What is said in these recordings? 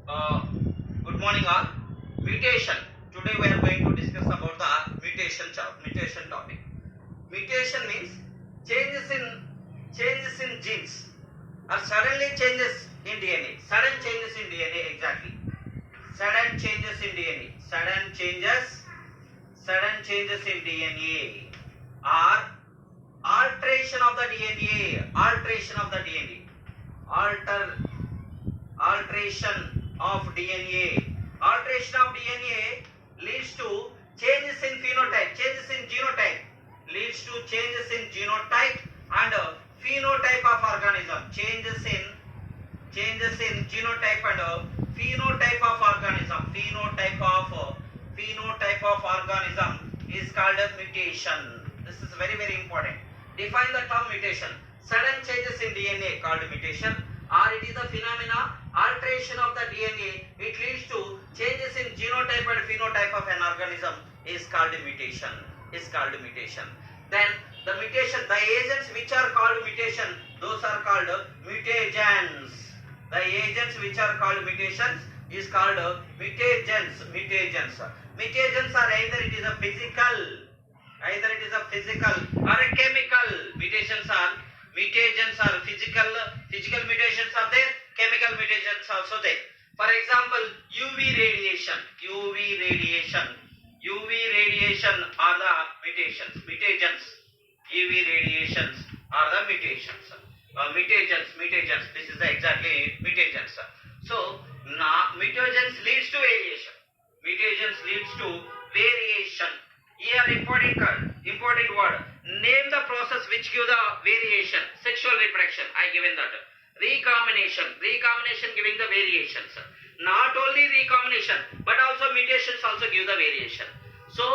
Uh, Good morning all. Mutation. Today we are going to discuss about the mutation topic. Mutation means changes in genes or suddenly changes in DNA. Sudden changes in DNA exactly. Sudden changes in DNA. Sudden changes in DNA or alteration of the DNA. Alter Alteration of DNA. Alteration of DNA leads to changes in phenotype, changes in genotype, leads to changes in genotype and phenotype of organism. Changes in genotype and phenotype of organism. Phenotype of organism is called a mutation. This is very important. Define the term mutation. Sudden changes in DNA called mutation, or it is the phenomena alteration of the DNA. It leads to changes in genotype and phenotype of an organism is called mutation. Then the mutation, the agents which are called mutation, those are called mutagens. The agents which are called mutations is called mutagens. Mutagens are either it is a physical or a chemical. Mutagens are physical mutations are there, chemical mutations also there. For example, UV radiation are the mutagens. UV radiations are the mutations. Mutagens. This is the exactly mutagens. So now mutagens leads to variation. Here important word. Name the process which give the variation. Sexual reproduction. I given that. Recombination giving the variations. Not only recombination, but also mutations also give the variation. So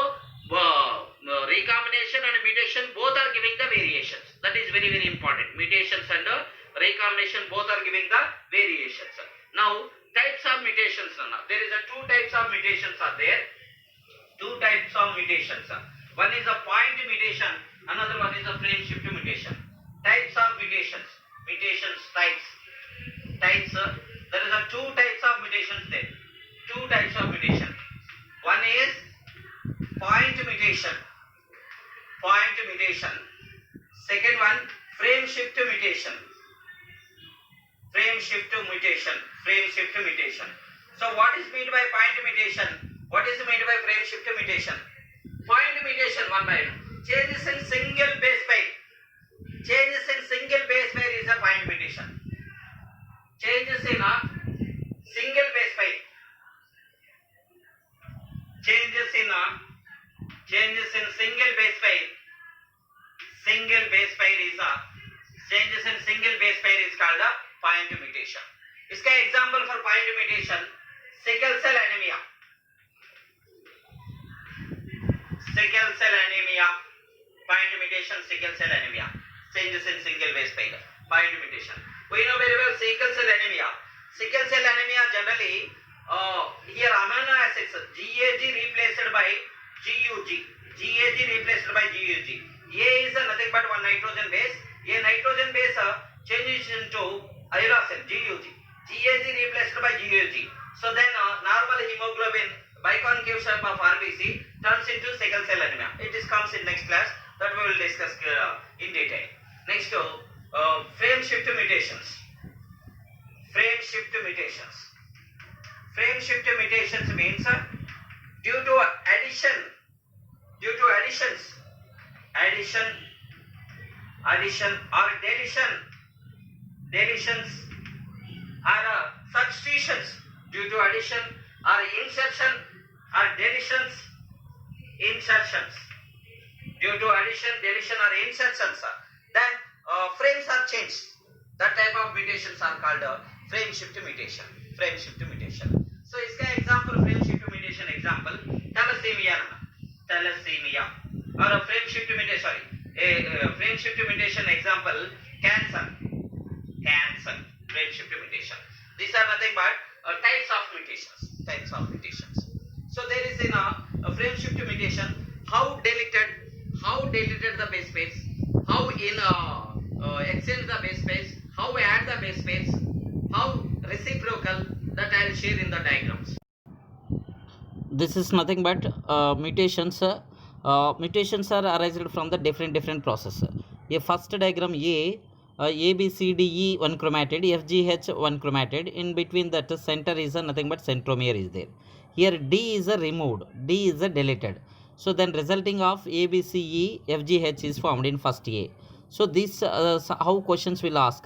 recombination and mutation both are giving the variations. That is very important. Mutations and recombination both are giving the variations. Now types of mutations. There is a two types of mutations are there. One is a point mutation, another one is a frame shift mutation. Types of mutations types. There is a two types of mutations there. One is point mutation. Second one, frame shift mutation. So what is meant by point mutation? What is meant by frame shift mutation? Point mutation, one by one. Changes in single base pair is a point mutation. Changes in a single base pair. Changes in single base pair is called a point mutation. इसका example for point mutation, sickle cell anemia. Point mutation, sickle cell anemia. Changes in single base pair. Point mutation. We know very well sickle cell anemia. Generally, here amino acids GAG replaced by GUG. A is nothing but one nitrogen base. A nitrogen base changes into uracil GUG. GAG replaced by GUG. So then normal hemoglobin biconcave shape of RBC turns into sickle cell anemia. It comes in next class, that we will discuss in detail. Next, frame shift mutations. Frame shift mutations means due to addition or deletions or substitutions. Due to addition or insertion or deletions. Due to addition, deletion or insertions, then frames are changed. That type of mutations are called frame shift mutation. So इसका example frame shift mutation example thalassemia or a frame shift mutation example cancer. Frame shift mutation. These are nothing but types of mutations. So there is in a frame shift mutation, how deleted the base pairs, how exchange the base pairs, how add the base pairs, how reciprocal, that I will share in the diagrams. This is nothing but mutations. Mutations are arised from the different process. A first diagram A B C D E one chromatid, F G H one chromatid. In between that center is a nothing but centromere is there. Here D is a removed, D is a deleted. So then resulting of A B C E F G H is formed in first A. So this how questions will ask.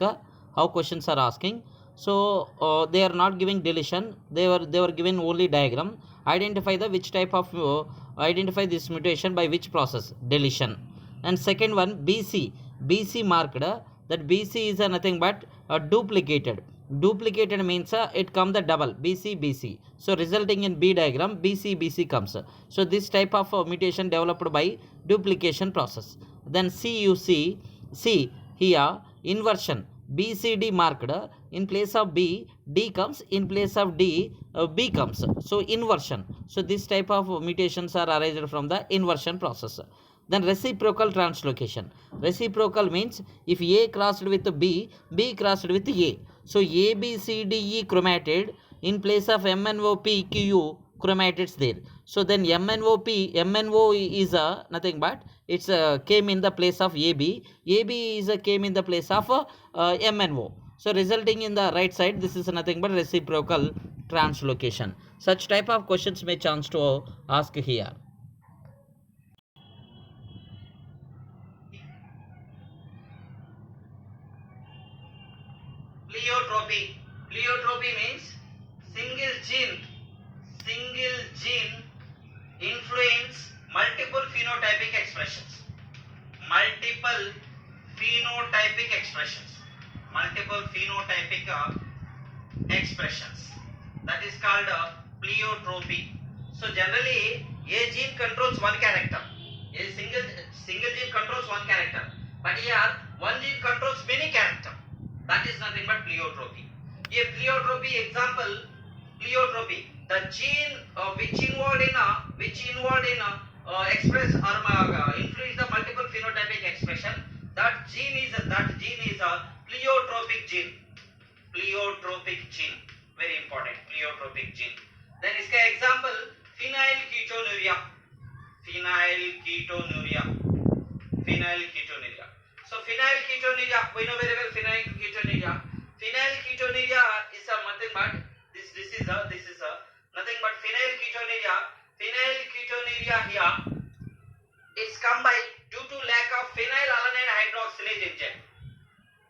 How questions are asking. So they are not giving deletion. They were given only diagram. Identify the which type of identify this mutation by which process, deletion. And second one BC marked, that BC is nothing but duplicated means it come the double BC. So resulting in B diagram BC comes. So this type of mutation developed by duplication process. Then C here inversion BCD marked, in place of B, D comes, in place of D, B comes. So inversion. So this type of mutations are arised from the inversion process. Then reciprocal translocation. Reciprocal means if A crossed with B, B crossed with A. So A, B, C, D, E chromatid, in place of MNO, Q, chromatids there. So then MNO is nothing but it's came in the place of AB. AB is came in the place of MNO. So resulting in the right side, this is nothing but reciprocal translocation. Such type of questions may chance to ask here. Pleiotropy. Pleiotropy means single gene influence multiple phenotypic expressions. Multiple phenotypic expressions. Multiple phenotypic expressions. That is called pleiotropy. So generally, a gene controls one character. A single gene controls one character. But here, one gene controls many characters. That is nothing but pleiotropy. A pleiotropy example, pleiotropy, the gene which involved in express or influence the multiple phenotypic expression, that gene is a pleiotropic gene. Pleiotropic gene, very important, pleiotropic gene. Then इसका example phenylketonuria. So phenylketonuria, we know very well phenylketonuria. Phenylketonuria is a nothing but this is a nothing but phenylketonuria. Phenylketonuria here is come by due to lack of phenylalanine hydroxylase enzyme.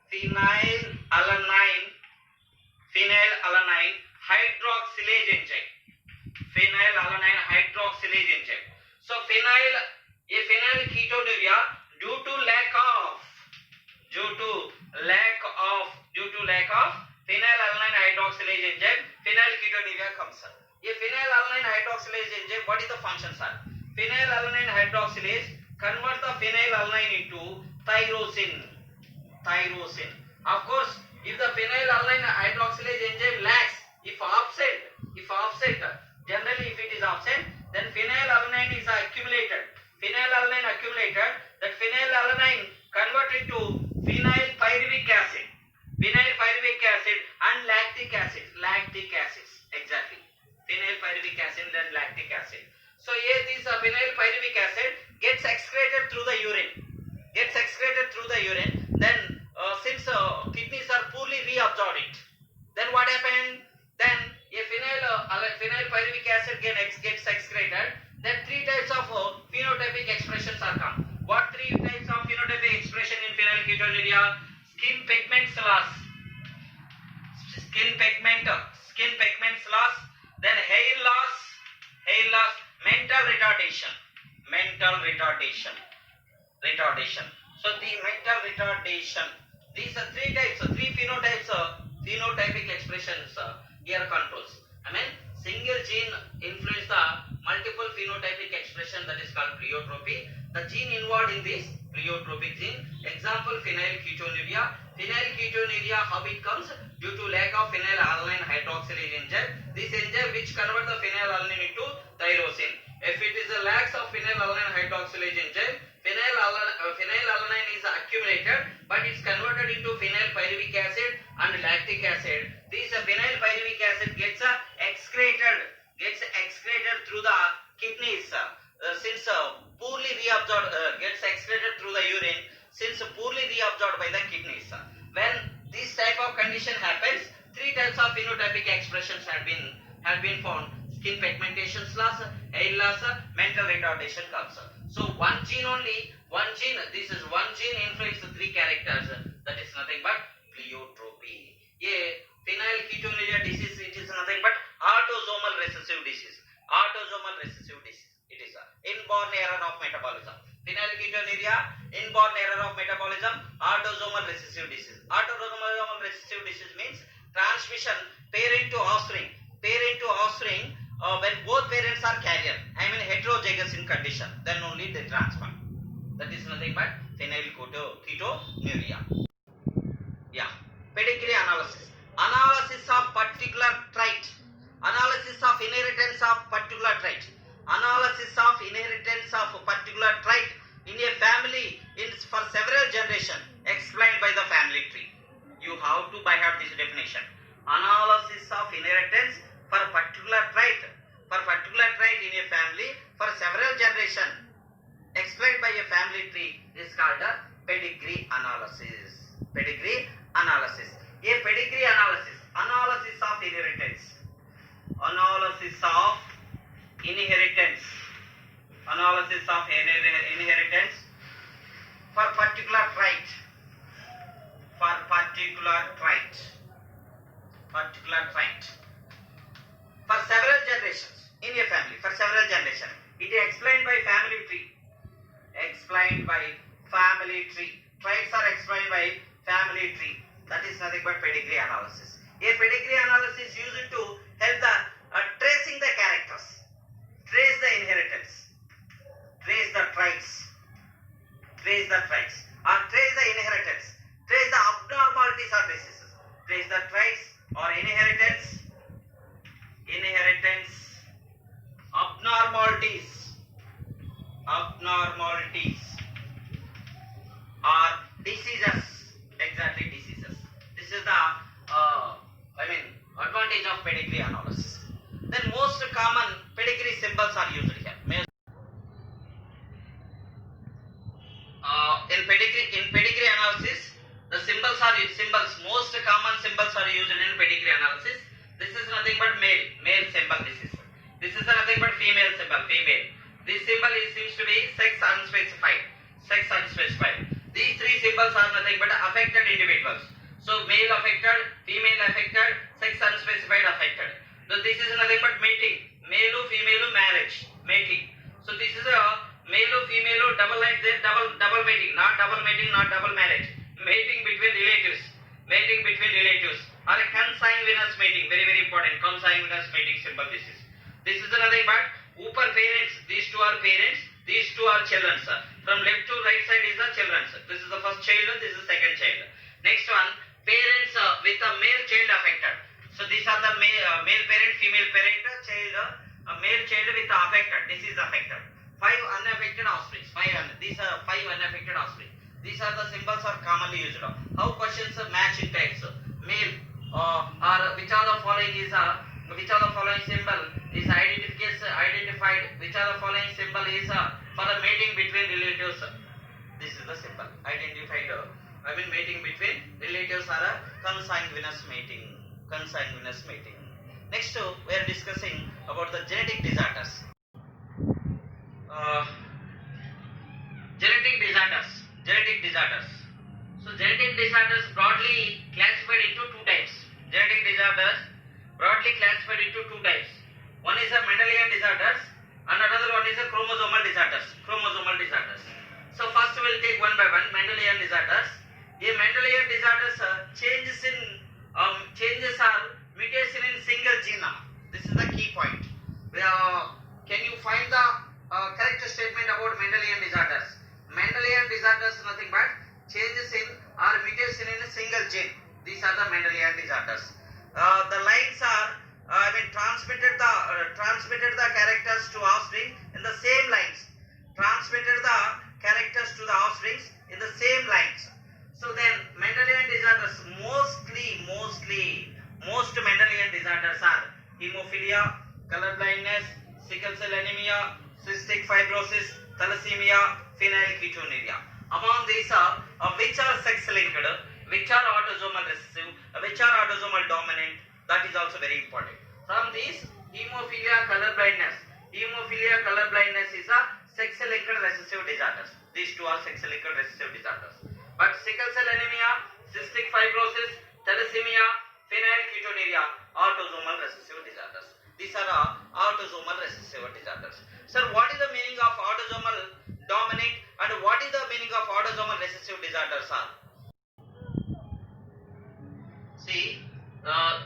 Phenylalanine hydroxylase enzyme. Phenylalanine hydroxylase enzyme. So phenylketonuria due to lack of phenylalanine hydroxylase enzyme, phenylketonuria comes. A phenylalanine hydroxylase enzyme, what is the function, sir? Phenylalanine hydroxylase convert the phenylalanine into tyrosine. Of course, if the phenylalanine hydroxylase enzyme lacks, if absent, generally if it is absent, then phenylalanine is accumulated. That phenylalanine converted to phenylpyruvic acid and lactic acids. Exactly. Phenylpyruvic acid and lactic acid. So here this phenylpyruvic acid gets excreted through the urine. Then since kidneys are poorly reabsorbed it, then what happened? Then a phenylpyruvic acid gets excreted. Then three types of phenotypic expressions are come. What three types of phenotypic expression in phenylketonuria? Skin pigment loss, then hair loss, mental retardation. So the mental retardation, these are three phenotypic expressions here controls. I mean, single gene influence the multiple phenotypic expression, that is called pleiotropy. The gene involved in this pleiotropic gene, example phenylketonuria. How it comes? Due to lack of phenylalanine hydroxylase enzyme. This enzyme which convert the phenylalanine into tyrosine. If it is a lack of phenylalanine hydroxylase enzyme, phenylalanine is accumulated, but it's converted into phenylpyruvic acid and lactic acid. This phenylpyruvic acid gets through the kidneys, since poorly reabsorbed, gets excreted through the urine, since poorly reabsorbed by the kidneys. When this type of condition happens, three types of phenotypic expressions have been found: skin pigmentation loss, hair loss, mental retardation comes. So one gene only, this is one gene influences three characters, that is nothing but pleiotropy. A phenylketonuria disease, it is nothing but autosomal recessive disease. Autosomal recessive disease. It is an inborn error of metabolism. Phenylketonuria, inborn error of metabolism, autosomal recessive disease. Autosomal recessive disease means transmission parent to offspring. Parent to offspring, when both parents are carrier, I mean heterozygous in condition, then only they transfer. That is nothing but phenylketonuria. Yeah. Pedigree analysis. Analysis of particular trait. Analysis of inheritance of particular trait. Analysis of inheritance of particular trait in a family for several generations explained by the family tree. You have to by heart this definition. Analysis of inheritance for particular trait. For particular trait in a family for several generations explained by a family tree is called a pedigree analysis. Pedigree analysis. A pedigree analysis. Analysis of inheritance. Analysis of inheritance. Analysis of inheritance for particular trait. For particular trait. Particular trait. For several generations in a family. For several generations. It is explained by family tree. Explained by family tree. Traits are explained by family tree. That is nothing but pedigree analysis. A pedigree analysis used to help the tracing the characters, trace the inheritance, trace the traits, or trace the inheritance, trace the abnormalities or diseases, trace the traits or inheritance, abnormalities or diseases. Exactly, diseases. This is the advantage of pedigree analysis. Then most common pedigree symbols are used here. In pedigree analysis, the most common symbols are used in pedigree analysis. This is nothing but male symbol. This is nothing but female symbol, female. This symbol seems to be sex unspecified. These three symbols are nothing but affected individuals. So male affected, female affected, sex unspecified affected. So this is nothing but mating. Male female marriage, mating. So this is a male female double like this, double mating, not double marriage. Mating between relatives. Or a consanguineous mating, very important. Consanguineous mating symbol this is nothing but upper parents. These two are parents. These two are children. From left to right side is the children. This is the first child. This is the second child. Next one, parents with a male child affected. So these are the male parent, female parent, male child with affected. This is affected. 5 unaffected offspring. These are 5 unaffected offspring. These are the symbols are commonly used. How questions match in types? Male or which are the following symbol is identified? Which are the following symbol is for the mating between relatives? This is the symbol identified. Mating between relatives are a consanguineous mating. Next, we are discussing about the genetic disorders. Genetic disorders. So genetic disorders broadly classified into two types. One is a Mendelian disorders and another one is a chromosomal disorders. So first we will take one by one. Mendelian disorders. A Mendelian disorders changes are mutation in single gene. This is the key point. Can you find the correct statement about Mendelian disorders? Mendelian disorders nothing but changes in or mutation in a single gene. These are the Mendelian disorders. The lines are transmitted the characters to offspring in the same lines. Transmitted the characters to the offspring in the same lines. So then Mendelian disorders most Mendelian disorders are hemophilia, color blindness, sickle cell anemia, cystic fibrosis, thalassemia, phenylketonuria. Among these are which are sex linked, which are autosomal recessive, which are autosomal dominant. That is also very important. From these, hemophilia, color blindness. Hemophilia, color blindness is a sex linked recessive disorders. These two are sex linked recessive disorders. But sickle cell anemia, cystic fibrosis, thalassemia, phenylketonuria, autosomal recessive disorders. These are autosomal recessive disorders. Sir, what is the meaning of autosomal dominant and what is the meaning of autosomal recessive disorders are? See,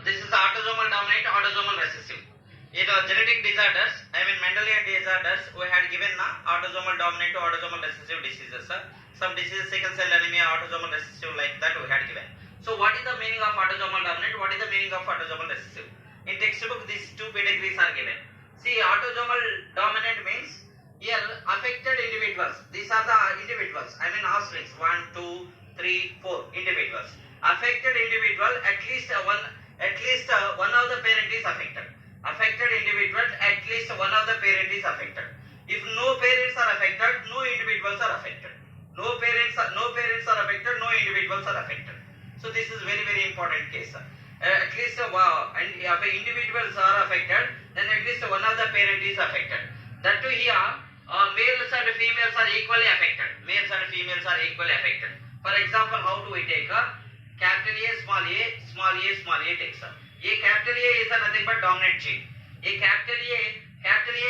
this is autosomal dominant, autosomal recessive. In genetic disorders, I mean Mendelian disorders, we had given autosomal dominant to autosomal recessive diseases. Some diseases, sickle cell anemia, autosomal recessive, like that we had given. So, what is the meaning of autosomal dominant? What is the meaning of autosomal recessive? In textbook, these two pedigrees are given. See, autosomal dominant means here affected individuals. These are the individuals. I mean offsprings. 1, 2, 3, 4 individuals. Affected individual, at least one of the parent is affected. Affected individual, at least one of the parent is affected. If no parents are affected, no individuals are affected. No parents are affected, no individuals are affected. So this is very important case. At least and if individuals are affected, then at least one of the parent is affected. That too here, males and females are equally affected. Males and females are equally affected. For example, how do we take capital A, small a, small a, small a takes. A capital A is nothing but dominant gene. A capital A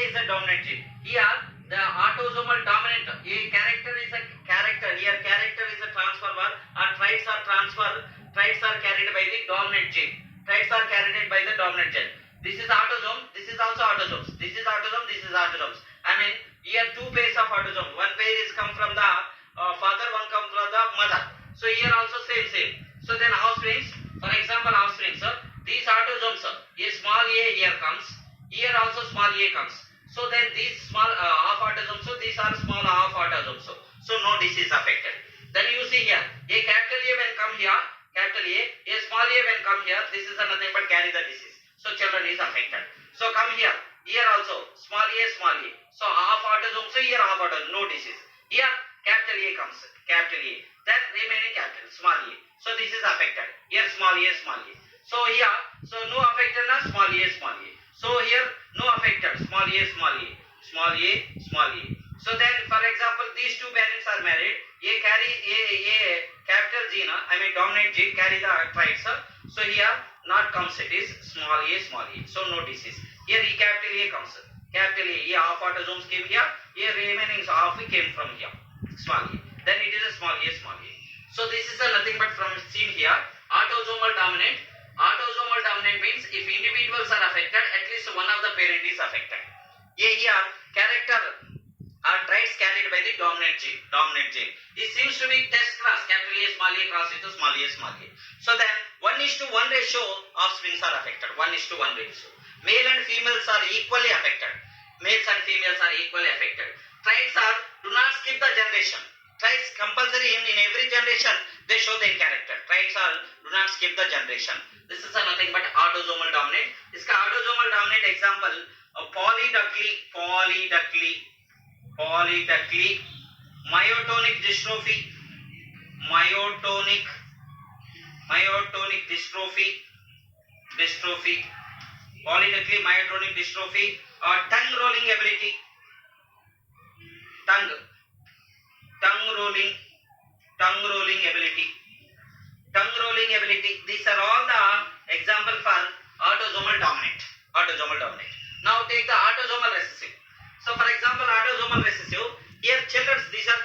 is a dominant gene. Here the autosomal dominant, a character is a character. Here character is a transfer bar. Traits are transfer. Traits are carried by the dominant gene. Traits are carried by the dominant gene. This is autosome. This is also autosomes. This is autosome. This is autosomes. I mean here two pairs of autosomes. One pair is come from the father. One comes from the mother. So here also same. So then offsprings. For example, offsprings. These autosomes, a small a here comes, here also small a comes. So then these small half autosomes, so these are small half autosomes. So no disease affected. Then you see here, a capital A when come here, capital A small a when come here, this is nothing but carry the disease. So children is affected. So come here also small a. So half autosome, so here half autosome, no disease. Here capital A comes, capital A. Then remaining capital, small a. So this is affected. Here small a. So here, so no affected na small a. So here no affected, small a. So then for example these two parents are married, a carry a capital gene, I mean dominant gene carry the traits. So here not comes, it is small a. So no disease. Here E capital A comes, capital A, half autosomes came here, here remaining half came from here, small a. Then it is a small a. So this is nothing but from seen here, autosomal dominant. Autosomal dominant means if individuals are affected, at least one of the parent is affected. Here character are traits carried by the dominant gene. It seems to be test class, capital A cross into small a. So then 1:1 ratio offsprings are affected. 1:1 ratio. Male and females are equally affected. Males and females are equally affected. Traits are do not skip the generation. Traits compulsory in every generation they show their character. Traits are do not skip the generation. This is nothing but autosomal dominant. इसका autosomal dominant example polydactyly, myotonic dystrophy, polydactyly, myotonic dystrophy, tongue rolling ability, tongue rolling ability. These are all the example for autosomal dominant. Now take the autosomal recessive. So for example, autosomal recessive, here children, these are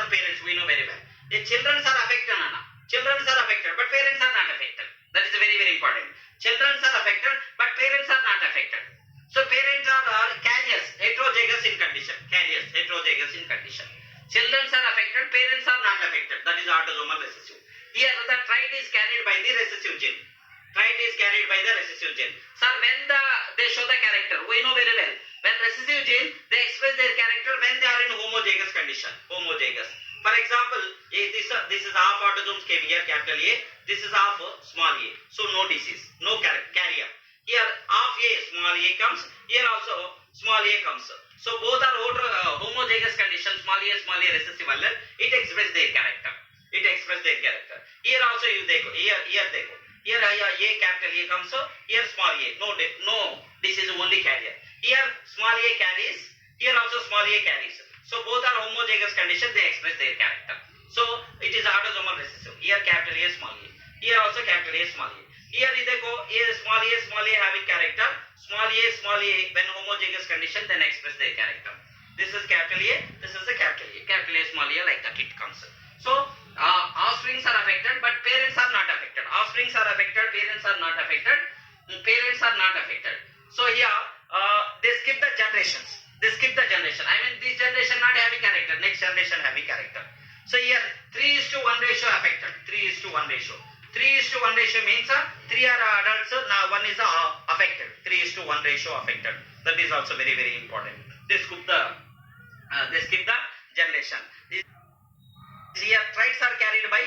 parents, we know very well. The children are affected, but parents are not affected. That is very important. Children are affected, but parents are not affected. So parents are carriers, heterozygous in condition. Children are affected, parents are not affected. That is autosomal recessive. Here the trait is carried by the recessive gene. Sir, when they show the character, we know very well. When recessive gene, they express their character when they are in homozygous condition. For example, this is half autosomes came here, capital A. This is half small a. So no disease, no carrier. Here half a, small small a comes, here also small a comes. So both are homozygous condition, small a recessive allele, it express their character. It express their character. Here also you dekho, here dekho. Here a capital A comes, here small a. No, this is only carrier. Here small a carries, here also small a carries. So both are homozygous condition, they express their character. So it is autosomal recessive. Here capital A, small a. Here also capital A, small a. Here a small a having character. Small a when homozygous condition, then express their character. This is capital A, this is the capital A. Capital A, small a, like that it comes. So offsprings are affected, but parents are not affected. Offsprings are affected, parents are not affected. Parents are not affected. So here they skip the generations. They skip the generation. I mean, this generation not having character, next generation having character. So here 3:1 ratio affected. 3:1 ratio. 3:1 ratio means 3 are adults, now 1 is affected. 3:1 ratio affected. That is also very, very important. They skip the generation. Here traits are carried by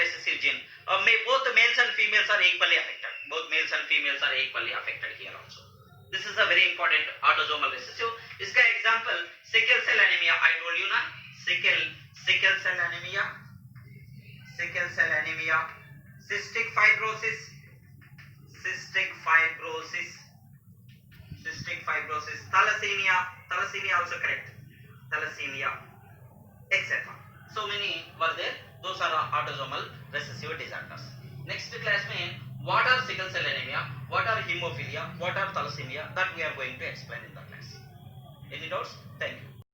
recessive gene. Both males and females are equally affected. Both males and females are equally affected here also. This is a very important autosomal recessive. इसका example sickle cell anemia. I told you ना, sickle cell anemia, cystic fibrosis, thalassemia also correct, thalassemia, etc. So many were there. Those are autosomal recessive disorders. Next class में what are sickle cell anemia, what are hemophilia, what are thalassemia, that we are going to explain in the class. Any doubts? Thank you.